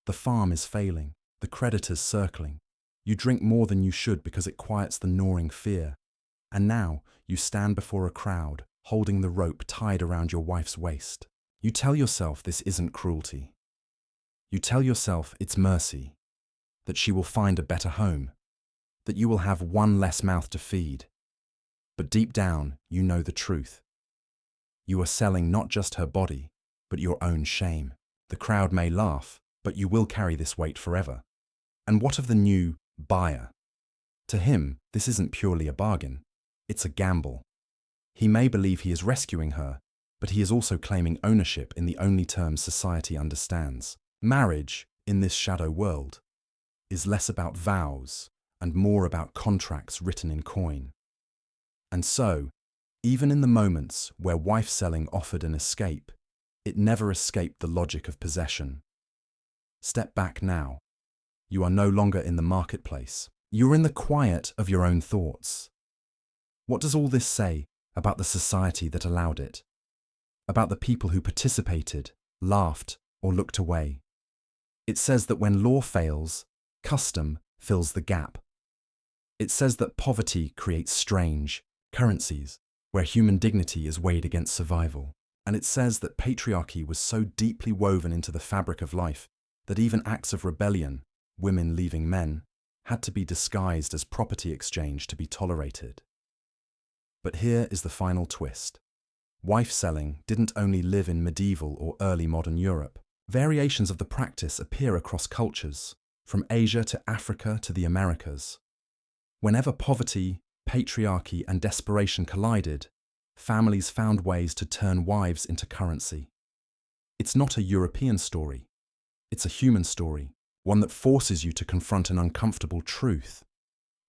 The farm is failing, the creditors circling. You drink more than you should because it quiets the gnawing fear. And now you stand before a crowd, holding the rope tied around your wife's waist. You tell yourself this isn't cruelty. You tell yourself it's mercy, that she will find a better home, that you will have one less mouth to feed. But deep down, you know the truth. You are selling not just her body, but your own shame. The crowd may laugh, but you will carry this weight forever. And what of the new buyer? To him, this isn't purely a bargain. It's a gamble. He may believe he is rescuing her, but he is also claiming ownership in the only terms society understands. Marriage, in this shadow world, is less about vows and more about contracts written in coin. And so, even in the moments where wife-selling offered an escape, it never escaped the logic of possession. Step back now. You are no longer in the marketplace. You're in the quiet of your own thoughts. What does all this say about the society that allowed it? About the people who participated, laughed, or looked away? It says that when law fails, custom fills the gap. It says that poverty creates strange currencies, where human dignity is weighed against survival. And it says that patriarchy was so deeply woven into the fabric of life that even acts of rebellion, women leaving men, had to be disguised as property exchange to be tolerated. But here is the final twist. Wife-selling didn't only live in medieval or early modern Europe. Variations of the practice appear across cultures, from Asia to Africa to the Americas. Whenever poverty, patriarchy, and desperation collided, families found ways to turn wives into currency. It's not a European story. It's a human story, one that forces you to confront an uncomfortable truth.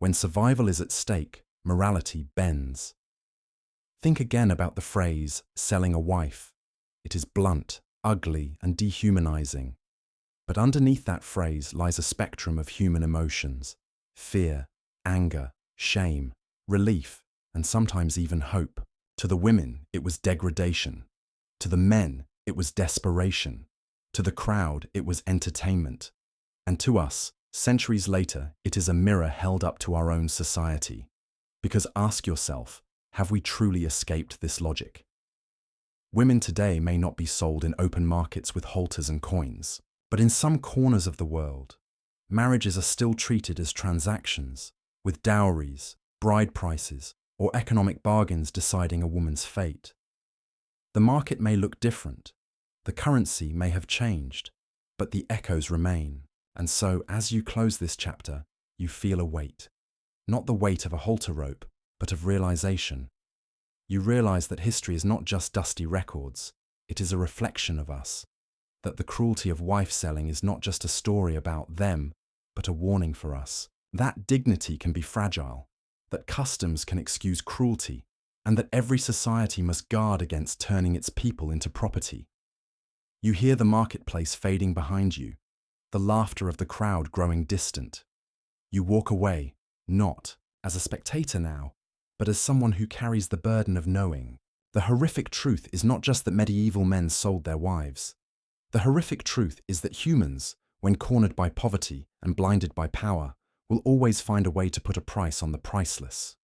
When survival is at stake, morality bends. Think again about the phrase, selling a wife. It is blunt, ugly, and dehumanizing. But underneath that phrase lies a spectrum of human emotions: fear, anger, shame, relief, and sometimes even hope. To the women, it was degradation. To the men, it was desperation. To the crowd, it was entertainment. And to us, centuries later, it is a mirror held up to our own society. Because ask yourself, have we truly escaped this logic? Women today may not be sold in open markets with halters and coins, but in some corners of the world, marriages are still treated as transactions, with dowries, bride prices, or economic bargains deciding a woman's fate. The market may look different, the currency may have changed, but the echoes remain. And so, as you close this chapter, you feel a weight. Not the weight of a halter rope, but of realization. You realize that history is not just dusty records, it is a reflection of us. That the cruelty of wife-selling is not just a story about them, but a warning for us. That dignity can be fragile, that customs can excuse cruelty, and that every society must guard against turning its people into property. You hear the marketplace fading behind you, the laughter of the crowd growing distant. You walk away, not as a spectator now, but as someone who carries the burden of knowing. The horrific truth is not just that medieval men sold their wives. The horrific truth is that humans, when cornered by poverty and blinded by power, will always find a way to put a price on the priceless.